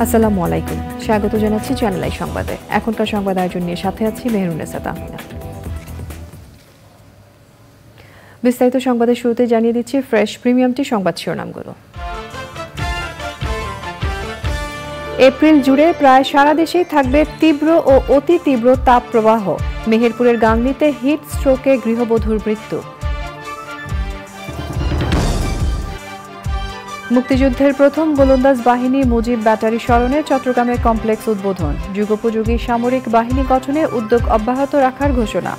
আসসালামু আলাইকুম, স্বাগত জানাচ্ছি চ্যানেল আই সংবাদে। এখনকার সংবাদ আয়োজন নিয়ে সাথে আছি মেহরুন্নেসা তাহমিনা। বিস্তারিত সংবাদের শুরুতে জানিয়ে দিচ্ছি ফ্রেশ প্রিমিয়ামটি সংবাদ শিরোনামগুলো। এপ্রিল জুড়ে প্রায় সারা দেশেই থাকবে তীব্র ও অতি তীব্র তাপপ্রবাহ। মেহেরপুরের গাংনীতে হিট স্ট্রোকে গৃহবধূর মৃত্যু। মুক্তিযুদ্ধের প্রথম গোলন্দাজ বাহিনী মুজিব ব্যাটারি স্মরণে চট্টগ্রামে কমপ্লেক্স উদ্বোধন। যুগোপযোগী সামরিক বাহিনী গঠনে উদ্যোগ অব্যাহত রাখার ঘোষণা।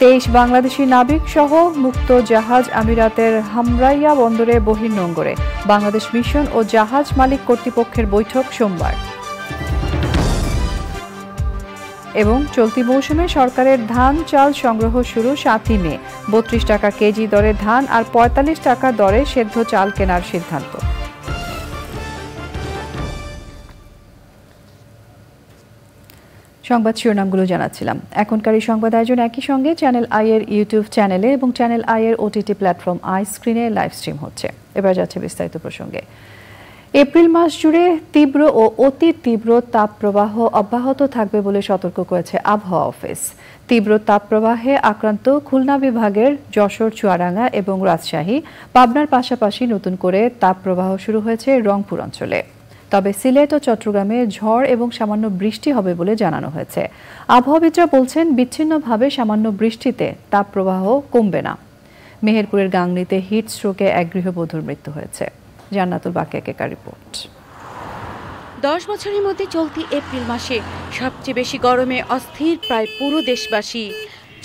23 বাংলাদেশি নাবিক সহ মুক্ত জাহাজ আমিরাতের হামরাইয়া বন্দরে বহির্নোঙরে। বাংলাদেশ মিশন ও জাহাজ মালিক কর্তৃপক্ষের বৈঠক সোমবার। এবং চলতি মৌসুমে সরকারের ধান চাল সংগ্রহ শুরু 7 মে। 32 টাকা কেজি দরে ধান আর 45 টাকা দরে সেদ্ধ চাল কেনার সিদ্ধান্ত। সংবাদ শিরোনামগুলো জানাচ্ছিলাম। এখনকার এই সংবাদ আয়োজন একই সঙ্গে চ্যানেল আই এর ইউটিউব চ্যানেলে এবং চ্যানেল আই এর ওটিটি প্ল্যাটফর্ম আই স্ক্রিনে লাইভ স্ট্রিম হচ্ছে। এবার যাচ্ছে বিস্তারিত প্রসঙ্গে। এপ্রিল মাস জুড়ে তীব্র ও অতি তীব্র তাপপ্রবাহ অব্যাহত থাকবে বলে সতর্ক করেছে আবহাওয়া অফিস। তীব্র তাপপ্রবাহে আক্রান্ত খুলনা বিভাগের যশোর, চুয়াডাঙ্গা এবং রাজশাহী, পাবনার পাশাপাশি নতুন করে তাপপ্রবাহ শুরু হয়েছে রংপুর অঞ্চলে। তবে সিলেট ও চট্টগ্রামে ঝড় এবং সামান্য বৃষ্টি হবে বলে জানানো হয়েছে। আবহাওয়াবিদরা বলছেন, বিচ্ছিন্নভাবে সামান্য বৃষ্টিতে তাপপ্রবাহ কমবে না। মেহেরপুরের গাংনীতে হিট স্ট্রোকে এক গৃহবধূর মৃত্যু হয়েছে। জান্নাতুল বাকিয়াকের রিপোর্ট। 10 বছরের মধ্যে চলতি এপ্রিল মাসে সবচেয়ে বেশি গরমে অস্থির প্রায় পুরো দেশবাসী।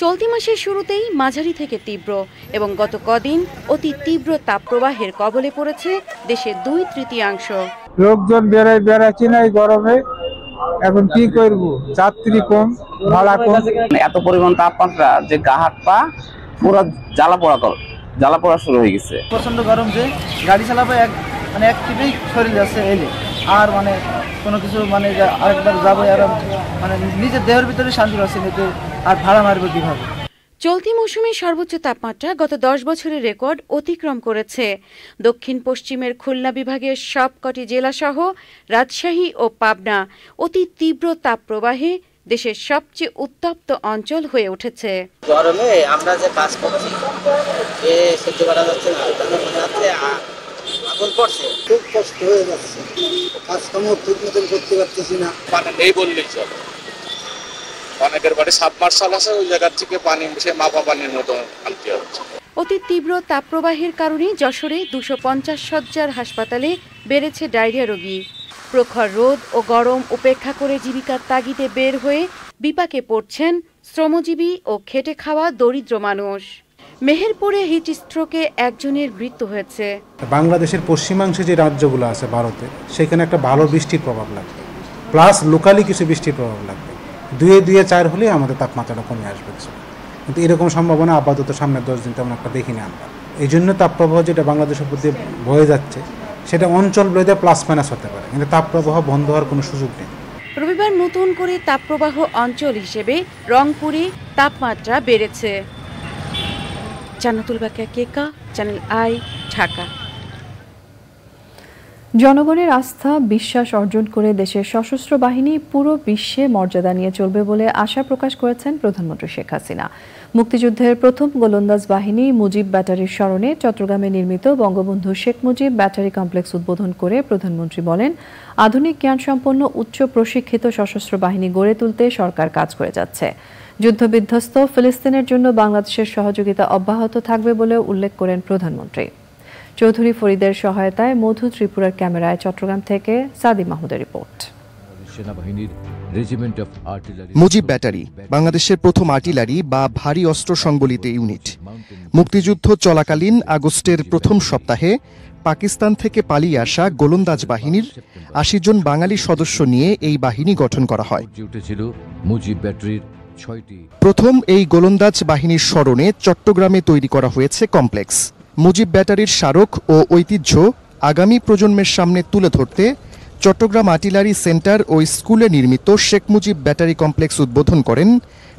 চলতি মাসের শুরুতেই মাঝারি থেকে তীব্র এবং গত কদিন অতি তীব্র তাপপ্রবাহের কবলে পড়েছে দেশের 2/3 লোকজন বেড়াচ্ছি না এই গরমে। এখন কি করব, যাত্রী কম, ভাড়া কম। এত পরিমাণ তাপমাত্রা যে গা হাত পা পুরো জ্বালা পোড়া শুরু হয়ে গেছে। প্রচন্ড গরম যে গাড়ি চালাবো এক টিপেই শরীর যাচ্ছে এলে আর কোনো কিছু আরেকবার যাবো আর নিজের দেহের ভিতরে শান্তি পাচ্ছে নিতে, আর ভাড়া মারবো কিভাবে। চলতি মৌসুমে সর্বোচ্চ তাপমাত্রা গত 10 বছরের রেকর্ড অতিক্রম করেছে। দক্ষিণ পশ্চিমের খুলনা বিভাগের সবকটি জেলাসহ রাজশাহী ও পাবনা অতি তীব্র তাপপ্রবাহে দেশের সবচেয়ে উত্তপ্ত অঞ্চল হয়ে উঠেছে। গরমে আমরা যে কাজ করছি সহ্য করা যাচ্ছে না, আগুন পড়ছে, খুব কষ্ট হয়ে যাচ্ছে। কাজকর্ম ঠিক মতন করতে পারতেছি না। পানি নেই বললেই চলে। অনেকের বাড়ি সাবমার্শাল আছে, ওই জায়গা থেকে পানি সে মাপা পানির মতো আনতে হচ্ছে। অতি তীব্র তাপপ্রবাহের কারণে যশোরে 250 শয্যার হাসপাতালে বেড়েছে ডায়রিয়া রোগী। প্রখর রোদ ও গরম উপেক্ষা করে জীবিকার তাগিদে বের হয়ে বিপাকে পড়ছেন শ্রমজীবী ও খেটে খাওয়া দরিদ্র মানুষ। মেহেরপুরে হিট স্ট্রোকে একজনের মৃত্যু হয়েছে। বাংলাদেশের পশ্চিমাংশে যে রাজ্যগুলো আছে ভারতে, সেখানে একটা ভালো বৃষ্টির প্রভাব লাগবে, প্লাস লোকালি কিছু বৃষ্টির প্রভাব লাগবে। 2-4 হলে আমাদের তাপমাত্রাটা কমে আসবে কিছু, কিন্তু এরকম সম্ভাবনা আপাতত সামনের 10 দিন তেমন একটা দেখিনি আমরা। এই জন্য তাপপ্রবাহ যেটা বাংলাদেশের প্রতি বয়ে যাচ্ছে, সেটা অঞ্চল ভেদে প্লাস মাইনাস হতে পারে, কিন্তু তাপপ্রবাহ বন্ধ হওয়ার কোনো সুযোগ নেই। রবিবার নতুন করে তাপপ্রবাহ অঞ্চল হিসেবে রংপুরে তাপমাত্রা বেড়েছে। জান্নাতুল বাকিয়া, চ্যানেল আই, ঢাকা। জনগণের আস্থা বিশ্বাস অর্জন করে দেশের সশস্ত্র বাহিনী পুরো বিশ্বে মর্যাদা নিয়ে চলবে বলে আশা প্রকাশ করেছেন প্রধানমন্ত্রী শেখ হাসিনা। মুক্তিযুদ্ধের প্রথম গোলন্দাজ বাহিনী মুজিব ব্যাটারির স্মরণে চট্টগ্রামে নির্মিত বঙ্গবন্ধু শেখ মুজিব ব্যাটারি কমপ্লেক্স উদ্বোধন করে প্রধানমন্ত্রী বলেন, আধুনিক জ্ঞানসম্পন্ন উচ্চ প্রশিক্ষিত সশস্ত্র বাহিনী গড়ে তুলতে সরকার কাজ করে যাচ্ছে। যুদ্ধবিধ্বস্ত ফিলিস্তিনের জন্য বাংলাদেশের সহযোগিতা অব্যাহত থাকবে বলে উল্লেখ করেন প্রধানমন্ত্রী। চৌধুরী ফরিদের সহায়তায় মধু ত্রিপুরার ক্যামেরায় চট্টগ্রাম থেকে সাদি মাহমুদের রিপোর্ট। মুজিব ব্যাটারি বাংলাদেশের প্রথম আর্টিলারি বা ভারী অস্ত্র সংবলিত ইউনিট। মুক্তিযুদ্ধ চলাকালীন আগস্টের প্রথম সপ্তাহে পাকিস্তান থেকে পালিয়ে আসা গোলন্দাজ বাহিনীর 80 জন বাঙালি সদস্য নিয়ে এই বাহিনী গঠন করা হয়। প্রথম এই গোলন্দাজ বাহিনীর স্মরণে চট্টগ্রামে তৈরি করা হয়েছে কমপ্লেক্স। মুজিব ব্যাটারির স্মারক ও ঐতিহ্য আগামী প্রজন্মের সামনে তুলে ধরতে চট্টগ্রাম আর্টিলারি সেন্টার ও স্কুলে নির্মিত শেখ মুজিব ব্যাটারি কমপ্লেক্স উদ্বোধন করেন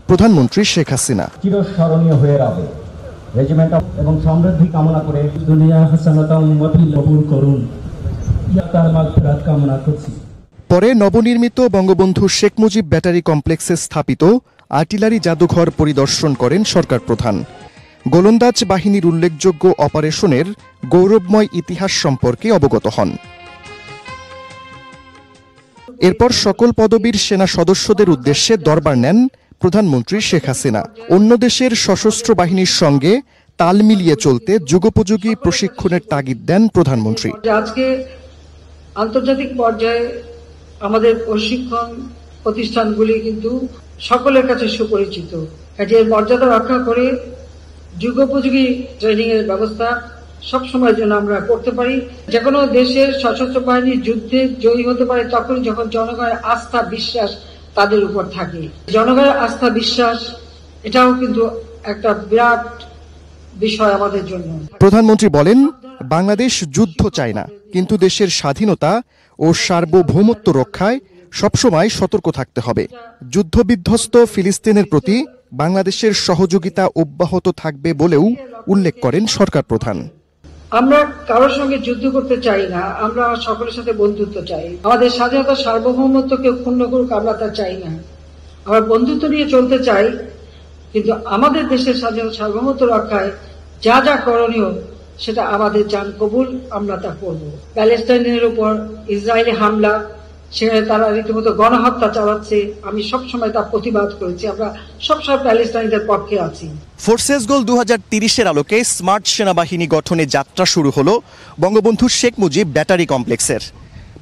প্রধানমন্ত্রী শেখ হাসিনা। চিরস্মরণীয় হয়ে রবে রেজিমেন্ট এবং সমৃদ্ধি কামনা করে দুনিয়া হাসানাতা উম্মতি কবুল করুন। পরে নবনির্মিত বঙ্গবন্ধু শেখ মুজিব ব্যাটারি কমপ্লেক্সে স্থাপিত আর্টিলারি জাদুঘর পরিদর্শন করেন সরকার প্রধান। গোলন্দাজ বাহিনীর উল্লেখযোগ্য অপারেশনের গৌরবময় ইতিহাস সম্পর্কে অবগত হন। এরপর সকল পদবীর সেনা সদস্যদের উদ্দেশ্যে দরবার নেন প্রধানমন্ত্রী শেখ হাসিনা। অন্য দেশের সশস্ত্র বাহিনীর সঙ্গে তাল মিলিয়ে চলতে যুগোপযোগী প্রশিক্ষণের তাগিদ দেন প্রধানমন্ত্রী। আজকে আন্তর্জাতিক পর্যায়ে আমাদের প্রশিক্ষণ প্রতিষ্ঠানগুলি কিন্তু সকলের কাছে সুপরিচিত। এর মর্যাদা রক্ষা করে যুগোপযোগী ট্রেনিং এর ব্যবস্থা সবসময়ের জন্য আমরা করতে পারি। যে কোনো দেশের সশস্ত্র বাহিনী যুদ্ধে জয়ী হতে পারে তখন যখন জনগণের আস্থা বিশ্বাস তাদের উপর থাকে। জনগণের আস্থা বিশ্বাস এটাও কিন্তু একটা বিরাট বিষয় আমাদের জন্য। প্রধানমন্ত্রী বলেন, বাংলাদেশ যুদ্ধ চায় না, কিন্তু দেশের স্বাধীনতা ও সার্বভৌমত্ব রক্ষায় সবসময় সতর্ক থাকতে হবে। যুদ্ধবিধ্বস্ত ফিলিস্তিনের প্রতি বাংলাদেশের সহযোগিতা অব্যাহত থাকবে বলেও উল্লেখ করেন সরকার প্রধান। আমরা কারোর সঙ্গে যুদ্ধ করতে চাই না, আমরা সকলের সাথে বন্ধুত্ব চাই। আমাদের স্বাধীনতা সার্বভৌমত্ব কেউ ক্ষুণ্ণ করুক, আমরা তা চাই না। আমরা বন্ধুত্ব নিয়ে চলতে চাই, কিন্তু আমাদের দেশের স্বাধীনতা সার্বভৌমত্ব রক্ষায় যা যা করণীয় সেটা আমাদের জান কবুল, আমরা তা করব। প্যালেস্টাইনের উপর ইসরায়েলি হামলা, সেখানে তারা রীতিমতো গণহত্যা চালাচ্ছে, আমি সবসময় তা প্রতিবাদ করেছি। আমরা সবসময় প্যালেস্টাইনদের পক্ষে আছি। ফোর্সেস গোল 2030-এর আলোকে স্মার্ট সেনাবাহিনী গঠনে যাত্রা শুরু হলো বঙ্গবন্ধু শেখ মুজিব ব্যাটারি কমপ্লেক্সের।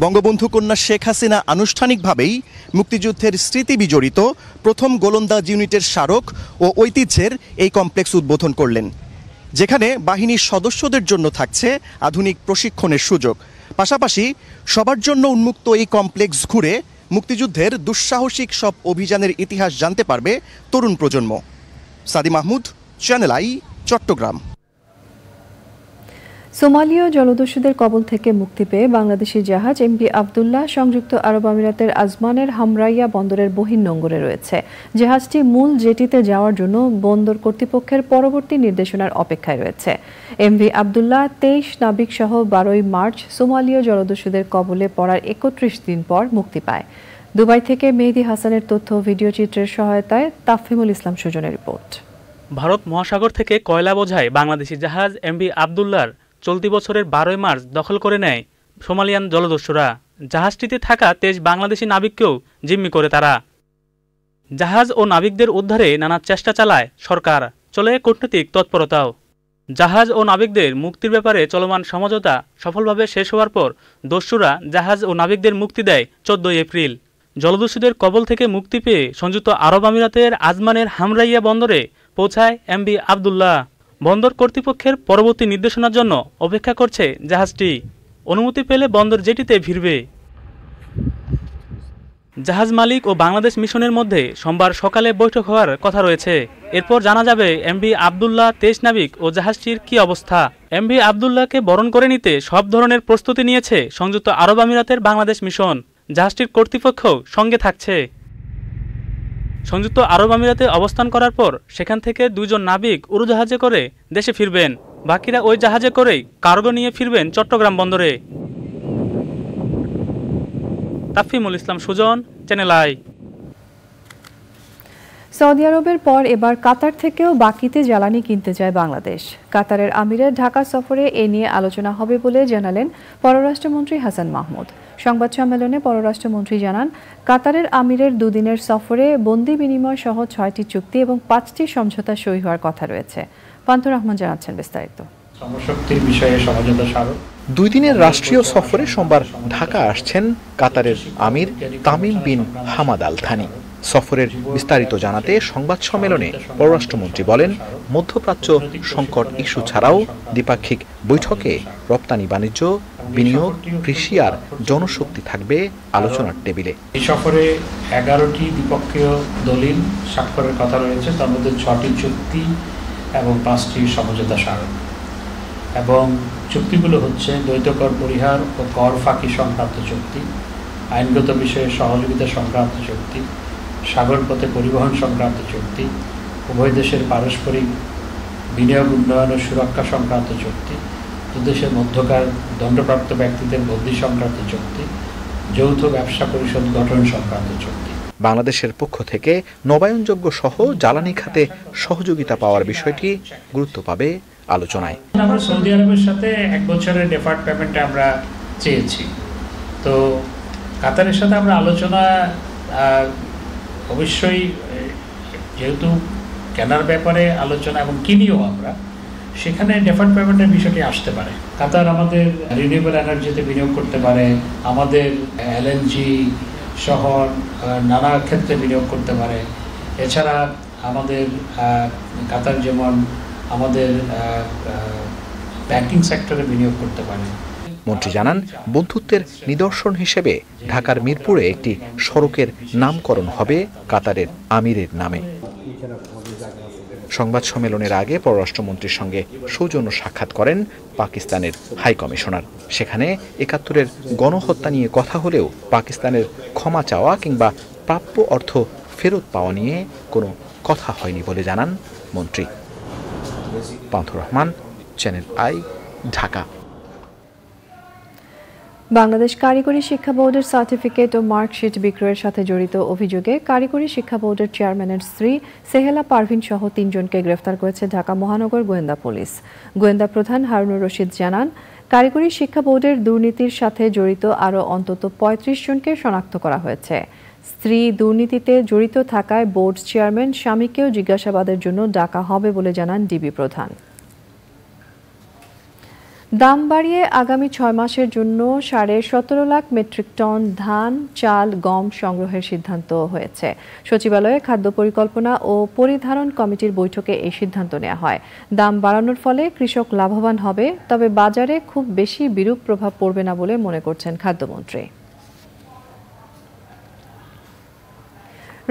বঙ্গবন্ধু কন্যা শেখ হাসিনা আনুষ্ঠানিকভাবেই মুক্তিযুদ্ধের স্মৃতি বিজড়িত প্রথম গোলন্দাজ ইউনিটের স্মারক ও ঐতিহ্যের এই কমপ্লেক্স উদ্বোধন করলেন, যেখানে বাহিনীর সদস্যদের জন্য থাকছে আধুনিক প্রশিক্ষণের সুযোগ। পাশাপাশি সবার জন্য উন্মুক্ত এই কমপ্লেক্স ঘুরে মুক্তিযুদ্ধের দুঃসাহসিক সব অভিযানের ইতিহাস জানতে পারবে তরুণ প্রজন্ম। সাদি মাহমুদ, চ্যানেল আই, চট্টগ্রাম। সোমালীয় জলদস্যুদের কবল থেকে মুক্তি পেয়ে বাংলাদেশি জাহাজ এমভি আবদুল্লাহ সংযুক্ত আরব আমিরাতের আজমানের হামরাইয়া বন্দরের বহির্নোঙরে রয়েছে। জাহাজটি মূল জেটিতে যাওয়ার জন্য বন্দর কর্তৃপক্ষের পরবর্তী নির্দেশনার অপেক্ষায় রয়েছে। এমভি আবদুল্লাহ 23 নাবিক সহ 12 মার্চ সোমালীয় জলদস্যুদের কবলে পড়ার 31 দিন পর মুক্তি পায়। দুবাই থেকে মেহেদি হাসানের তথ্য ভিডিও চিত্রের সহায়তায় তাফহিমুল ইসলাম সুজনের রিপোর্ট। ভারত মহাসাগর থেকে কয়লা বোঝাই বাংলাদেশি জাহাজ এমভি আবদুল্লাহর চলতি বছরের 12 মার্চ দখল করে নেয় সোমালিয়ান জলদস্যুরা। জাহাজটিতে থাকা 23 বাংলাদেশি নাবিককেও জিম্মি করে তারা। জাহাজ ও নাবিকদের উদ্ধারে নানা চেষ্টা চালায় সরকার, চলে কূটনৈতিক তৎপরতাও। জাহাজ ও নাবিকদের মুক্তির ব্যাপারে চলমান সমঝোতা সফলভাবে শেষ হওয়ার পর দস্যুরা জাহাজ ও নাবিকদের মুক্তি দেয় 14 এপ্রিল। জলদস্যুদের কবল থেকে মুক্তি পেয়ে সংযুক্ত আরব আমিরাতের আজমানের হামরাইয়া বন্দরে পৌঁছায় এমভি আবদুল্লাহ। বন্দর কর্তৃপক্ষের পরবর্তী নির্দেশনার জন্য অপেক্ষা করছে জাহাজটি। অনুমতি পেলে বন্দর জেটিতে ভিড়বে। জাহাজ মালিক ও বাংলাদেশ মিশনের মধ্যে সোমবার সকালে বৈঠক হওয়ার কথা রয়েছে। এরপর জানা যাবে এমভি আবদুল্লাহ 23 নাবিক ও জাহাজটির কি অবস্থা। এমভি আবদুল্লাহকে বরণ করে নিতে সব ধরনের প্রস্তুতি নিয়েছে সংযুক্ত আরব আমিরাতের বাংলাদেশ মিশন। জাহাজটির কর্তৃপক্ষ সঙ্গে থাকছে। সংযুক্ত আরব আমিরাতে অবস্থান করার পর সেখান থেকে 2 জন নাবিক উড়োজাহাজে করে দেশে ফিরবেন। বাকিরা ওই জাহাজে করেই কার্গো নিয়ে ফিরবেন চট্টগ্রাম বন্দরে। তাফহিমুল ইসলাম সুজন, চ্যানেল আই। সৌদি আরবের পর এবার কাতার থেকেও বাকিতে জ্বালানি কিনতে চায় বাংলাদেশ। কাতারের আমিরের ঢাকা সফরে এ নিয়ে আলোচনা হবে বলে জানালেন পররাষ্ট্রমন্ত্রী হাসান মাহমুদ। সংবাদ সম্মেলনে পররাষ্ট্রমন্ত্রী জানান, কাতারের আমিরের 2 দিনের সফরে বন্দি বিনিময় সহ 6টি চুক্তি এবং 5টি সমঝোতা সই হওয়ার কথা রয়েছে। পান্থর রহমান জানাচ্ছেন বিস্তারিত। শ্রমশক্তির বিষয়ে সমঝোতা স্মারক। 2 দিনের রাষ্ট্রীয় সফরে সোমবার ঢাকা আসছেন কাতারের আমির Tamim bin Hamad Al Thani. সফরের বিস্তারিত জানাতে সংবাদ সম্মেলনে পররাষ্ট্রমন্ত্রী বলেন, মধ্যপ্রাচ্য সংকট ইস্যু ছাড়াও দ্বিপাক্ষিক বৈঠকে রপ্তানি বাণিজ্য, বিনিয়োগ, কৃষি আর জনশক্তি থাকবে আলোচনার টেবিলে। এই সফরে 11টি দ্বিপক্ষীয় দলিল স্বাক্ষরের কথা রয়েছে, তার মধ্যে 6টি চুক্তি এবং 5টি সমঝোতা স্মারক। এবং চুক্তিগুলো হচ্ছে দ্বৈত কর পরিহার ও কর ফাঁকি সংক্রান্ত চুক্তি, আইনগত বিষয়ে সহযোগিতা সংক্রান্ত চুক্তি, সাগরপথে পরিবহন সংক্রান্ত চুক্তি, উভয় দেশের পারস্পরিক বিনিয়োগ উন্নয়ন ও সুরক্ষা সংক্রান্ত চুক্তি দুদেশের মধ্যকার দণ্ডপ্রাপ্ত ব্যক্তিদের বদলি সংক্রান্ত চুক্তি, যৌথ ব্যবসা পরিষদ গঠন সংক্রান্ত চুক্তি। বাংলাদেশের পক্ষ থেকে নবায়নযোগ্য সহ জ্বালানি খাতে সহযোগিতা পাওয়ার বিষয়টি গুরুত্ব পাবে আলোচনায়। আমরা সৌদি আরবের সাথে 1 বছরের ডেফার্ড পেমেন্ট আমরা চেয়েছি। তো কাতারের সাথে আমরা আলোচনা অবশ্যই যেহেতু কেনার ব্যাপারে আলোচনা এবং কিনিও আমরা, সেখানে ডেফার্ড পেমেন্টের বিষয়টি আসতে পারে। কাতার আমাদের রিনিউয়েবল এনার্জিতে বিনিয়োগ করতে পারে, আমাদের এলএনজি সহ নানা ক্ষেত্রে বিনিয়োগ করতে পারে। এছাড়া আমাদের কাতার যেমন আমাদের ব্যাংকিং সেক্টরে বিনিয়োগ করতে পারে। মন্ত্রী জানান, বন্ধুত্বের নিদর্শন হিসেবে ঢাকার মিরপুরে একটি সড়কের নামকরণ হবে কাতারের আমিরের নামে। সংবাদ সম্মেলনের আগে পররাষ্ট্রমন্ত্রীর সঙ্গে সৌজন্য সাক্ষাৎ করেন পাকিস্তানের হাই কমিশনার। সেখানে ৭১-এর গণহত্যা নিয়ে কথা হলেও পাকিস্তানের ক্ষমা চাওয়া কিংবা প্রাপ্য অর্থ ফেরত পাওয়া নিয়ে কোনো কথা হয়নি বলে জানান মন্ত্রী। পান্থুর রহমান, চ্যানেল আই, ঢাকা। বাংলাদেশ কারিগরি শিক্ষা বোর্ডের সার্টিফিকেট ও মার্কশিট বিক্রয়ের সাথে জড়িত অভিযোগে কারিগরি শিক্ষা বোর্ডের চেয়ারম্যানের স্ত্রী সেহেলা পারভিন সহ ৩ জনকে গ্রেফতার করেছে ঢাকা মহানগর গোয়েন্দা পুলিশ। গোয়েন্দা প্রধান হারুনুর রশিদ জানান, কারিগরি শিক্ষা বোর্ডের দুর্নীতির সাথে জড়িত আরও অন্তত ৩৫ জনকে শনাক্ত করা হয়েছে। স্ত্রী দুর্নীতিতে জড়িত থাকায় বোর্ড চেয়ারম্যান স্বামীকেও জিজ্ঞাসাবাদের জন্য ডাকা হবে বলে জানান ডিবি প্রধান। দাম বাড়িয়ে আগামী 6 মাসের জন্য 17.5 লাখ মেট্রিক টন ধান, চাল, গম সংগ্রহের সিদ্ধান্ত হয়েছে। সচিবালয়ে খাদ্য পরিকল্পনা ও পরিধারণ কমিটির বৈঠকে এই সিদ্ধান্ত নেওয়া হয়। দাম বাড়ানোর ফলে কৃষক লাভবান হবে, তবে বাজারে খুব বেশি বিরূপ প্রভাব পড়বে না বলে মনে করছেন খাদ্যমন্ত্রী।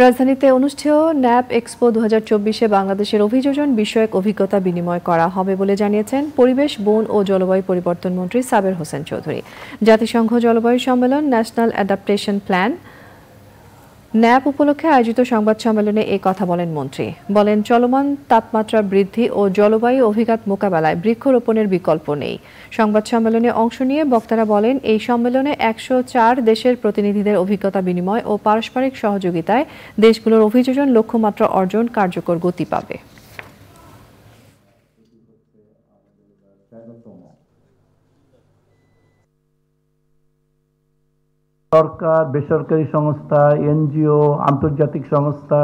রাজধানীতে অনুষ্ঠেয় ন্যাপ এক্সপো 2024-এ বাংলাদেশের অভিযোজন বিষয়ক অভিজ্ঞতা বিনিময় করা হবে বলে জানিয়েছেন পরিবেশ, বন ও জলবায়ু পরিবর্তন মন্ত্রী সাবের হোসেন চৌধুরী। জাতিসংঘ জলবায়ু সম্মেলন ন্যাশনাল অ্যাডাপ্টেশন প্ল্যান ন্যাপ উপলক্ষে আয়োজিত সংবাদ সম্মেলনে এই কথা বলেন মন্ত্রী। বলেন, চলমান তাপমাত্রা বৃদ্ধি ও জলবায়ু অভিঘাত মোকাবেলায় বৃক্ষরোপণের বিকল্প নেই। সংবাদ সম্মেলনে অংশ নিয়ে বক্তারা বলেন, এই সম্মেলনে 104 দেশের প্রতিনিধিদের অভিজ্ঞতা বিনিময় ও পারস্পরিক সহযোগিতায় দেশগুলোর অভিযোজন লক্ষ্যমাত্রা অর্জন কার্যকর গতি পাবে। সরকার, বেসরকারি সংস্থা, এনজিও, আন্তর্জাতিক সংস্থা,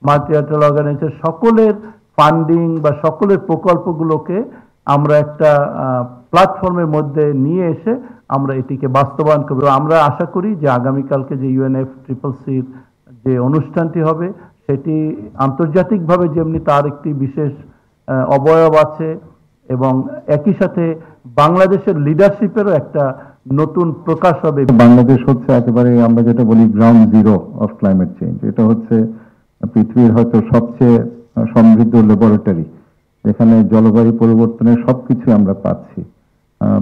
মাল্টিল্যাটারাল অর্গানাইজেশন সকলের ফান্ডিং বা সকলের প্রকল্পগুলোকে আমরা একটা প্ল্যাটফর্মের মধ্যে নিয়ে এসে আমরা এটিকে বাস্তবায়ন করব। আমরা আশা করি যে আগামীকালকে যে UNFCCCর যে অনুষ্ঠানটি হবে সেটি আন্তর্জাতিকভাবে যেমনি তার একটি বিশেষ অবয়ব আছে এবং একই সাথে বাংলাদেশের লিডারশিপেরও একটা নতুন প্রকাশ হবে। বাংলাদেশ হচ্ছে একেবারে আমরা যেটা বলি ground zero of climate change. এটা হচ্ছে পৃথিবীর হয়তো সবচেয়ে সমৃদ্ধ ল্যাবরেটরি, যেখানে জলবায়ু পরিবর্তনের সবকিছু আমরা পাচ্ছি।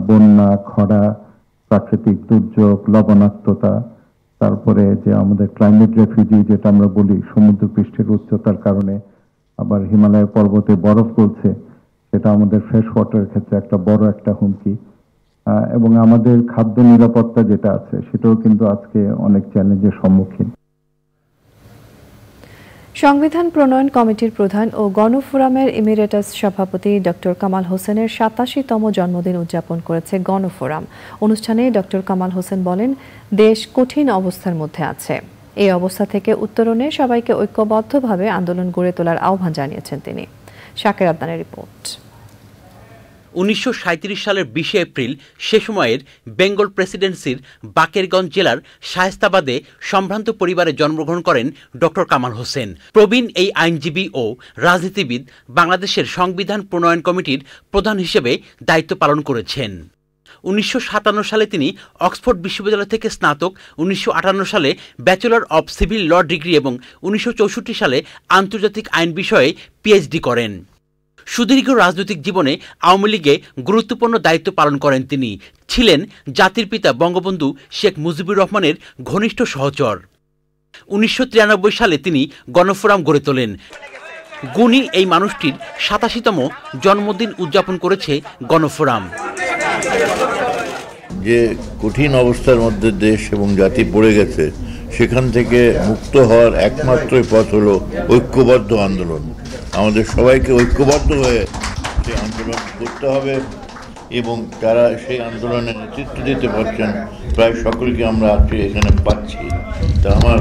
বন্যা, খরা, প্রাকৃতিক দুর্যোগ, লবণাক্ততা, তারপরে যে আমাদের ক্লাইমেট রেফিউজি যেটা আমরা বলি, সমুদ্র পৃষ্ঠের উচ্চতার কারণে আবার হিমালয় পর্বতে বরফ গলছে, সেটা আমাদের ফ্রেশ ওয়াটারের ক্ষেত্রে একটা বড় একটা হুমকি। এবং আমাদের খাদ্য নিরাপত্তা যেটা আছে সেটাও কিন্তু আজকে অনেক চ্যালেঞ্জের সম্মুখীন। সংবিধান প্রণয়ন কমিটির প্রধান ও গণফোরামের ইমিরেটাস সভাপতি ডক্টর কামাল হোসেনের 87তম জন্মদিন উদযাপন করেছে গণফোরাম। অনুষ্ঠানে ডক্টর কামাল হোসেন বলেন, দেশ কঠিন অবস্থার মধ্যে আছে। এই অবস্থা থেকে উত্তরণে সবাইকে ঐক্যবদ্ধভাবে আন্দোলন গড়ে তোলার আহ্বান জানিয়েছেন তিনি। শাকের আদনানের রিপোর্ট। 1937 সালের 20 এপ্রিল সে সময়ের বেঙ্গল প্রেসিডেন্সির বাকেরগঞ্জ জেলার শায়েস্তাবাদে সম্ভ্রান্ত পরিবারে জন্মগ্রহণ করেন ডক্টর কামাল হোসেন। প্রবীণ এই আইনজীবী ও রাজনীতিবিদ বাংলাদেশের সংবিধান প্রণয়ন কমিটির প্রধান হিসেবে দায়িত্ব পালন করেছেন। 1957 সালে তিনি অক্সফোর্ড বিশ্ববিদ্যালয় থেকে স্নাতক, 1958 সালে bachelor of civil law degree এবং 1964 সালে আন্তর্জাতিক আইন বিষয়ে পিএইচডি করেন। সুদীর্ঘ রাজনৈতিক জীবনে আওয়ামী লীগে গুরুত্বপূর্ণ দায়িত্ব পালন করেন তিনি। ছিলেন জাতির পিতা বঙ্গবন্ধু শেখ মুজিবুর রহমানের ঘনিষ্ঠ সহচর। 1993 সালে তিনি গণফোরাম গড়ে তোলেন। গুণী এই মানুষটির 87তম জন্মদিন উদযাপন করেছে গণফোরাম। যে কঠিন অবস্থার মধ্যে দেশ এবং জাতি পড়ে গেছে, সেখান থেকে মুক্ত হওয়ার একমাত্র পথ হলো ঐক্যবদ্ধ আন্দোলন। আমাদের সবাইকে ঐক্যবদ্ধ হয়ে সেই আন্দোলন করতে হবে এবং যারা সেই আন্দোলনে নেতৃত্ব দিতে পারছেন প্রায় সকলকে আমরা আজকে এখানে পাচ্ছি। তা আমার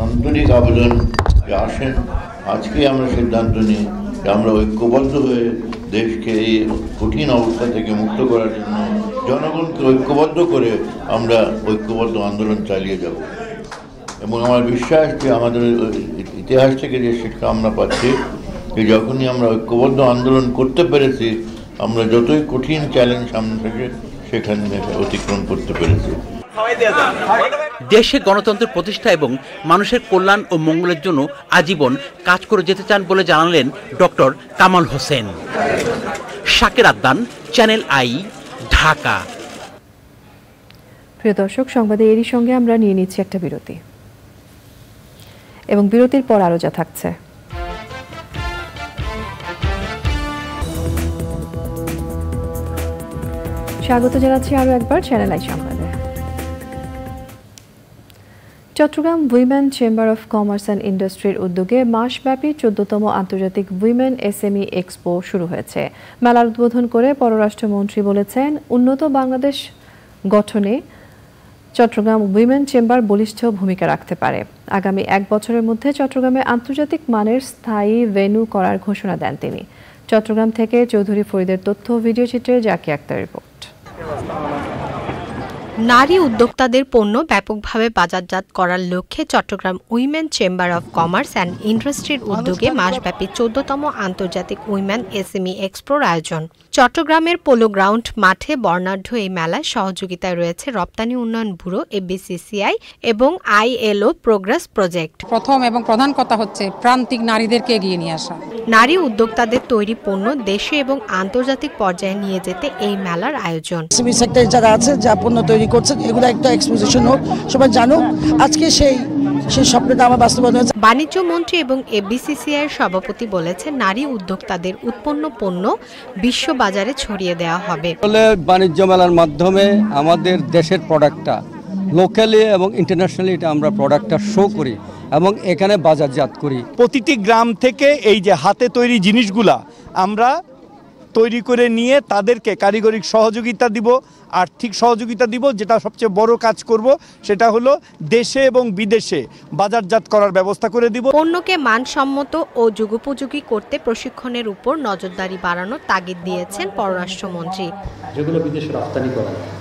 আন্তরিক আবেদন যে আসেন, আজকে আমরা সিদ্ধান্ত নিই যে আমরা ঐক্যবদ্ধ হয়ে দেশকে এই কঠিন অবস্থা থেকে মুক্ত করার জন্য জনগণকে ঐক্যবদ্ধ করে আমরা ঐক্যবদ্ধ আন্দোলন চালিয়ে যাব। এবং আমার বিশ্বাস যে আমাদের ইতিহাস থেকে যে শিক্ষা আমরা পাচ্ছি যে যখনই আমরা ঐক্যবদ্ধ আন্দোলন করতে পেরেছি, আমরা যতই কঠিন চ্যালেঞ্জ সামনে থাকে সেখানে অতিক্রম করতে পেরেছি। দেশে গণতন্ত্র প্রতিষ্ঠা এবং মানুষের কল্যাণ ও মঙ্গলের জন্য আজীবন কাজ করে যেতে চান বলে জানালেন ডক্টর কামাল হোসেন। শাকের আদ্দান, চ্যানেল আই, ঢাকা। প্রিয় দর্শক, সংবাদে এরই সঙ্গে আমরা নিয়ে নিচ্ছি একটা বিরতি এবং বিরতির পর আরো যা থাকছে। স্বাগত জানাচ্ছি আরো একবার চ্যানেল আই সংবাদে। Chittagong women chamber of commerce and ইন্ডাস্ট্রির উদ্যোগে মাসব্যাপী 14তম আন্তর্জাতিক উইমেন এসএমই এক্সপো শুরু হয়েছে। মেলার উদ্বোধন করে পররাষ্ট্রমন্ত্রী বলেছেন, উন্নত বাংলাদেশ গঠনে চট্টগ্রাম উইমেন চেম্বার বলিষ্ঠ ভূমিকা রাখতে পারে। আগামী 1 বছরের মধ্যে চট্টগ্রামে আন্তর্জাতিক মানের স্থায়ী ভেন্যু করার ঘোষণা দেন তিনি। চট্টগ্রাম থেকে চৌধুরী ফরিদের তথ্য ভিডিও চিত্রে জাকি আক্তার রিপোর্ট। নারী উদ্যোক্তাদের পণ্য ব্যাপকভাবে বাজারজাত করার লক্ষ্যে Chittagong women chamber of commerce and ইন্ডাস্ট্রির উদ্যোগে মাসব্যাপী 14তম আন্তর্জাতিক উইমেন এসএমই এক্সপোর আয়োজন। চট্টগ্রামের পোলো গ্রাউন্ড মাঠে বর্ণাঢ্য এই মেলায় সহযোগিতায় রয়েছে রপ্তানি উন্নয়ন ব্যুরো এবিসিসিআই এবং আইএলও প্রোগ্রেস প্রজেক্ট। প্রথম এবং প্রধান কথা হচ্ছে প্রান্তিক নারীদেরকে এগিয়ে নিয়ে আসা। নারী উদ্যোক্তাদের তৈরি পণ্য দেশে এবং আন্তর্জাতিক পর্যায়ে নিয়ে যেতে এই মেলার আয়োজন। এসএমই সেক্টরে যারা আছে, যা পণ্য তৈরি করছেন, এগুলো একটা এক্সপোজিশন হোক, সবাই জানুক। আজকে সেই স্বপ্নটা আমার বাস্তবায়ন হয়েছে। বাণিজ্য মন্ত্রী এবং এবিসিসিআই এর সভাপতি বলেছেন, নারী উদ্যোক্তাদের উৎপন্ন পণ্য বিশ্ব বাজারে ছড়িয়ে দেওয়া হবে। বাণিজ্য মেলার মাধ্যমে আমাদের দেশের প্রোডাক্টটা লোকালি এবং ইন্টারন্যাশনালি আমরা প্রোডাক্টটা শো করি এবং এখানে বাজারজাত করি। প্রতিটি গ্রাম থেকে এই যে হাতে তৈরি জিনিসগুলা আমরা তৈরি করে নিয়ে তাদেরকে কারিগরি সহযোগিতা দিব, আর্থিক সহযোগিতা দিব। যেটা সবচেয়ে বড় কাজ করব সেটা হলো দেশে এবং বিদেশে বাজারজাত করার ব্যবস্থা করে দিব। পণ্যকে মানসম্মত ও যুগোপযোগী করতে প্রশিক্ষণের উপর নজরদারি বাড়ানোর তাগিদ দিয়েছেন পররাষ্ট্রমন্ত্রী। যেগুলো বিদেশে রপ্তানি করা যায়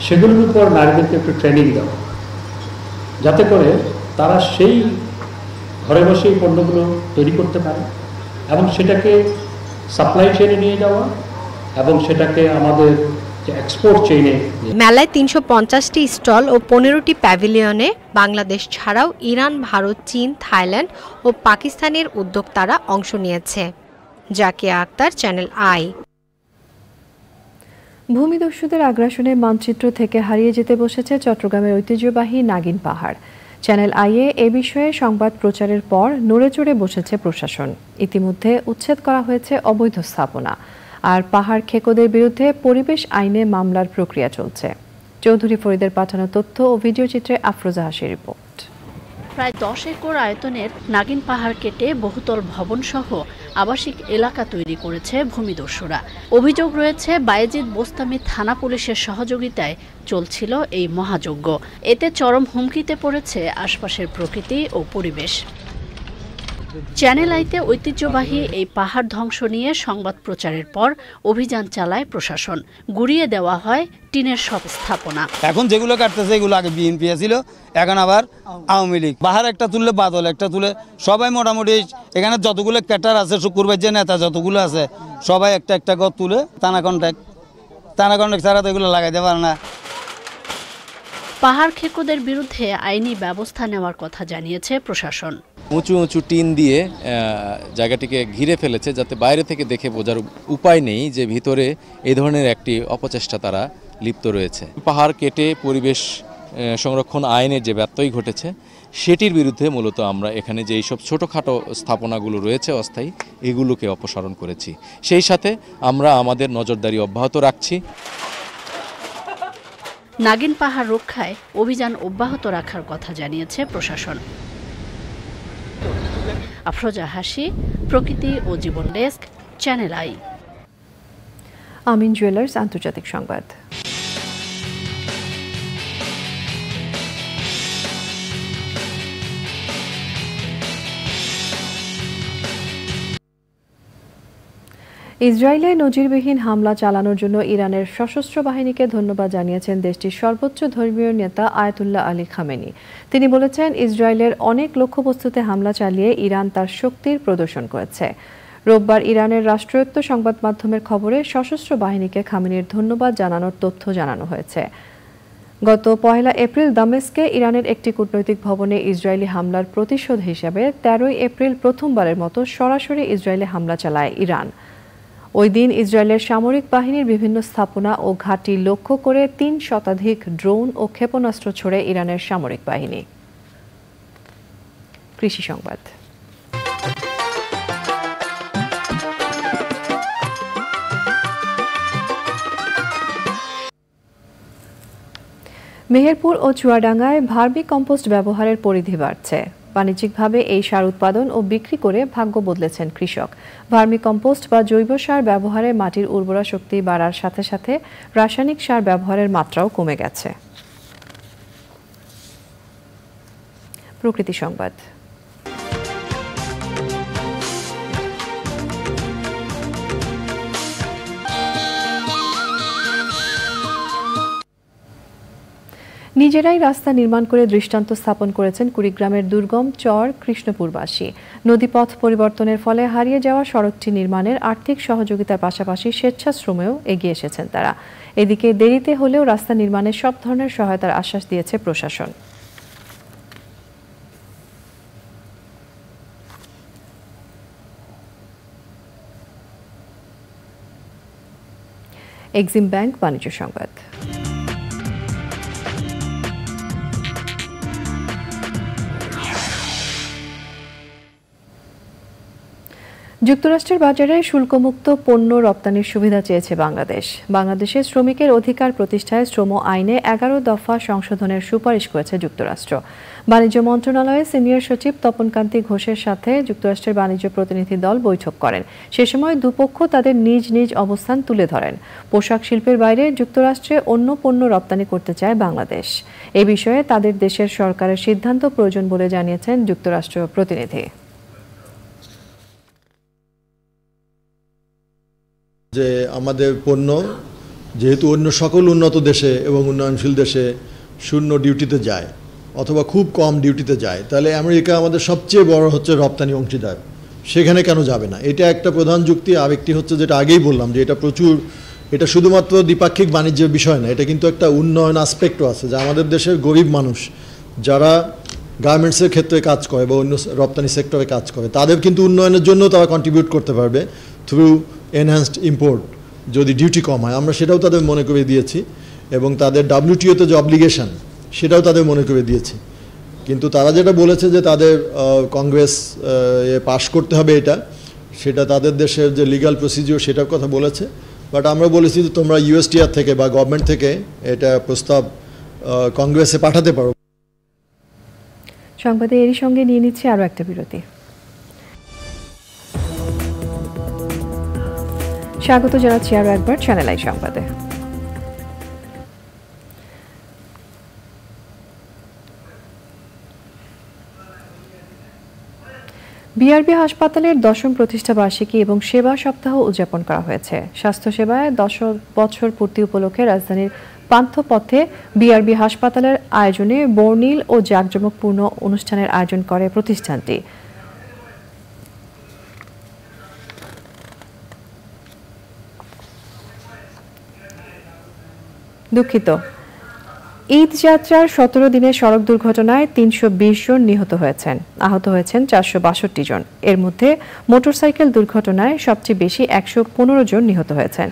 সেগুলোর উপর নারীদেরকে একটু ট্রেনিং দেওয়া, যাতে করে তারা সেই ঘরে বসে এই পণ্যগুলো তৈরি করতে পারে এবং সেটাকে সাপ্লাই চেইনে নিয়ে যাওয়া এবং সেটাকে আমাদের এক্সপোর্ট চেইনে। মেলায় 350টি স্টল ও 15টি প্যাভিলিয়নে বাংলাদেশ ছাড়াও ইরান, ভারত, চীন, থাইল্যান্ড ও পাকিস্তানের উদ্যোক্তারা অংশ নিয়েছে। Zakia Akter, Channel I. ভূমিদস্যুদের আগ্রাসনে মানচিত্র থেকে হারিয়ে যেতে বসেছে চট্টগ্রামের ঐতিহ্যবাহী নাগিন পাহাড়। চ্যানেল আইয়ে এ বিষয়ে সংবাদ প্রচারের পর নড়ে চড়ে বসেছে প্রশাসন। ইতিমধ্যে উচ্ছেদ করা হয়েছে অবৈধ স্থাপনা, আর পাহাড় খেকোদের বিরুদ্ধে পরিবেশ আইনে মামলার প্রক্রিয়া চলছে। চৌধুরী ফরিদের পাঠানো তথ্য ও ভিডিও চিত্রে আফরোজা হাসির রিপোর্ট। প্রায় 10 একর আয়তনের নাগিন পাহাড় কেটে বহুতল ভবন সহ আবাসিক এলাকা তৈরি করেছে ভূমিদস্যুরা। অভিযোগ রয়েছে বায়েজিদ বোস্তামি থানা পুলিশের সহযোগিতায় চলছিল এই মহাযজ্ঞ। এতে চরম হুমকিতে পড়েছে আশপাশের প্রকৃতি ও পরিবেশ। চ্যানেল আইতে ঐতিহ্যবাহী এই পাহাড় ধ্বংস নিয়ে সংবাদ প্রচারের পর অভিযান চালায় প্রশাসন। গুড়িয়ে দেওয়া হয় টিনের সব স্থাপনা। এখন যেগুলো কাটতেছে এগুলো আগে বিএনপি ছিল, এখন আবার আওয়ামী লীগ। পাহাড় একটা তুললে বাদল একটা তুলে, সবাই মোটামুটি এখানে যতগুলো ক্যাটার আছে, শুক্রবার যে নেতা যতগুলো আছে সবাই একটা একটা করে তুলে টানা কন্ট্যাক্ট ছাড়া তো এগুলো লাগাইতে পারে না। পাহাড় খেকোদের বিরুদ্ধে আইনি ব্যবস্থা নেওয়ার কথা জানিয়েছে প্রশাসন। উঁচু উঁচু টিন দিয়ে জায়গাটিকে ঘিরে ফেলেছে, যাতে বাইরে থেকে দেখে বোঝার উপায় নেই যে ভিতরে এই ধরনের একটি অপচেষ্টা তারা লিপ্ত রয়েছে। পাহাড় কেটে পরিবেশ সংরক্ষণ আইনের যে ব্যত্যয় ঘটেছে সেটির বিরুদ্ধে মূলত আমরা এখানে যে এইসব ছোটোখাটো স্থাপনাগুলো রয়েছে অস্থায়ী, এগুলোকে অপসারণ করেছি। সেই সাথে আমরা আমাদের নজরদারি অব্যাহত রাখছি। নাগিন পাহাড় রক্ষায় অভিযান অব্যাহত রাখার কথা জানিয়েছে প্রশাসন। আফরোজা হাসি, প্রকৃতি ও জীবন desk, Channel I. Amin jewellers আন্তর্জাতিক সংবাদ। ইসরায়েলে নজিরবিহীন হামলা চালানোর জন্য ইরানের সশস্ত্র বাহিনীকে ধন্যবাদ জানিয়েছেন দেশটির সর্বোচ্চ ধর্মীয় নেতা আয়াতুল্লাহ আলী খামেনি। তিনি বলেছেন, ইসরায়েলের অনেক লক্ষ্যবস্তুতে হামলা চালিয়ে ইরান তার শক্তির প্রদর্শন করেছে। রোববার ইরানের রাষ্ট্রায়ত্ত সংবাদ মাধ্যমের খবরে সশস্ত্র বাহিনীকে খামেনির ধন্যবাদ জানানোর তথ্য জানানো হয়েছে। গত 1 এপ্রিল দামেস্কে ইরানের একটি কূটনৈতিক ভবনে ইসরায়েলি হামলার প্রতিশোধ হিসেবে 13 এপ্রিল প্রথমবারের মতো সরাসরি ইসরায়েলে হামলা চালায় ইরান। ওই দিন ইসরায়েলের সামরিক বাহিনীর বিভিন্ন স্থাপনা ও ঘাঁটি লক্ষ্য করে 3 শতাধিক ড্রোন ও ক্ষেপণাস্ত্র ছোড়ে ইরানের সামরিক বাহিনী। কৃষি সংবাদ। মেহেরপুর ও চুয়াডাঙ্গায় ভার্মি কম্পোস্ট ব্যবহারের পরিধি বাড়ছে। বাণিজ্যিকভাবে এই সার উৎপাদন ও বিক্রি করে ভাগ্য বদলেছেন কৃষক। ভার্মি কম্পোস্ট বা জৈব সার ব্যবহারে মাটির উর্বরা শক্তি বাড়ার সাথে সাথে রাসায়নিক সার ব্যবহারের মাত্রাও কমে গেছে। প্রকৃতি সংবাদ। নিজেরাই রাস্তা নির্মাণ করে দৃষ্টান্ত স্থাপন করেছেন কুড়িগ্রামের দুর্গম চর কৃষ্ণপুরবাসী। নদীপথ পরিবর্তনের ফলে হারিয়ে যাওয়া সড়কটি নির্মাণের আর্থিক সহযোগিতার পাশাপাশি স্বেচ্ছাশ্রমেও এগিয়ে এসেছেন তারা। এদিকে দেরিতে হলেও রাস্তা নির্মাণে সব ধরনের সহায়তার আশ্বাস দিয়েছে প্রশাসন। এক্সিম ব্যাংক বাণিজ্য সংবাদ। যুক্তরাষ্ট্রের বাজারে শুল্কমুক্ত পণ্য রপ্তানির সুবিধা চেয়েছে বাংলাদেশ। বাংলাদেশের শ্রমিকের অধিকার প্রতিষ্ঠায় শ্রম আইনে 11 দফা সংশোধনের সুপারিশ করেছে যুক্তরাষ্ট্র। বাণিজ্য মন্ত্রণালয়ের সিনিয়র সচিব তপনকান্তি ঘোষের সাথে যুক্তরাষ্ট্রের বাণিজ্য প্রতিনিধি দল বৈঠক করেন। সে সময় দুপক্ষ তাদের নিজ নিজ অবস্থান তুলে ধরেন। পোশাক শিল্পের বাইরে যুক্তরাষ্ট্রে অন্য পণ্য রপ্তানি করতে চায় বাংলাদেশ। এ বিষয়ে তাদের দেশের সরকারের সিদ্ধান্ত প্রয়োজন বলে জানিয়েছেন যুক্তরাষ্ট্রীয় প্রতিনিধি। যে আমাদের পণ্য যেহেতু অন্য সকল উন্নত দেশে এবং উন্নয়নশীল দেশে শূন্য ডিউটিতে যায় অথবা খুব কম ডিউটিতে যায়, তাহলে আমেরিকা আমাদের সবচেয়ে বড় হচ্ছে রপ্তানি অংশীদার, সেখানে কেন যাবে না? এটা একটা প্রধান যুক্তি। আরেকটি হচ্ছে যেটা আগেই বললাম যে এটা শুধুমাত্র দ্বিপাক্ষিক বাণিজ্যের বিষয় না, এটা কিন্তু একটা উন্নয়ন আসপেক্টও আছে। যে আমাদের দেশের গরিব মানুষ যারা গার্মেন্টসের ক্ষেত্রে কাজ করে বা অন্য রপ্তানি সেক্টরে কাজ করে, তাদের কিন্তু উন্নয়নের জন্য তারা কন্ট্রিবিউট করতে পারবে থ্রু এনহ্যান্সড ইম্পোর্ট, যদি ডিউটি কম হয়। আমরা সেটাও তাদের মনে করে দিয়েছি এবং তাদের WTO-তে যে অব্লিগেশন সেটাও তাদের মনে করে দিয়েছি। কিন্তু তারা যেটা বলেছে যে তাদের কংগ্রেস পাশ করতে হবে, সেটা তাদের দেশের যে লিগ্যাল প্রসিজিওর সেটার কথা বলেছে। বাট আমরা বলেছি যে তোমরা USTR থেকে বা গভর্নমেন্ট থেকে এটা প্রস্তাব কংগ্রেসে পাঠাতে পারো। সংবাদে এরই সঙ্গে নিয়ে নিচ্ছে আরও একটা বিরতি। স্বাগত জানাচ্ছি আরও একবার চ্যানেল আই সংবাদে। বিআরবি হাসপাতালের 10ম প্রতিষ্ঠা বার্ষিকী এবং সেবা সপ্তাহ উদযাপন করা হয়েছে। স্বাস্থ্যসেবায় 10 বছর পূর্তি উপলক্ষে রাজধানীর পান্থপথে বিআরবি হাসপাতালের আয়োজনে বর্ণিল ও জাঁকজমকপূর্ণ অনুষ্ঠানের আয়োজন করে প্রতিষ্ঠানটি। ঈদ যাত্রার 17 দিনের সড়ক দুর্ঘটনায় 320 জন নিহত হয়েছেন, আহত হয়েছেন 462 জন। এর মধ্যে মোটরসাইকেল দুর্ঘটনায় সবচেয়ে বেশি 115 জন নিহত হয়েছেন।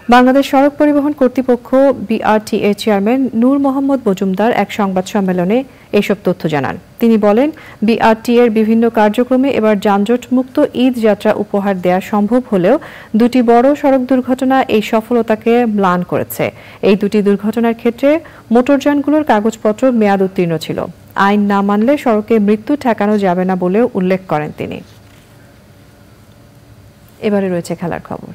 বাংলাদেশ সড়ক পরিবহন কর্তৃপক্ষ বিআরটিএ চেয়ারম্যান নূর মোহাম্মদ মজুমদার এক সংবাদ সম্মেলনে এসব তথ্য জানান। তিনি বলেন, বিআরটিএর বিভিন্ন কার্যক্রমে এবার যানজট মুক্ত ঈদ যাত্রা উপহার দেওয়া সম্ভব হলেও দুটি বড় সড়ক দুর্ঘটনা এই সফলতাকে ম্লান করেছে। এই দুটি দুর্ঘটনার ক্ষেত্রে মোটরযানগুলোর কাগজপত্র মেয়াদ উত্তীর্ণ ছিল। আইন না মানলে সড়কে মৃত্যু ঠেকানো যাবে না বলেও উল্লেখ করেন তিনি। এবারে রয়েছে খেলার খবর।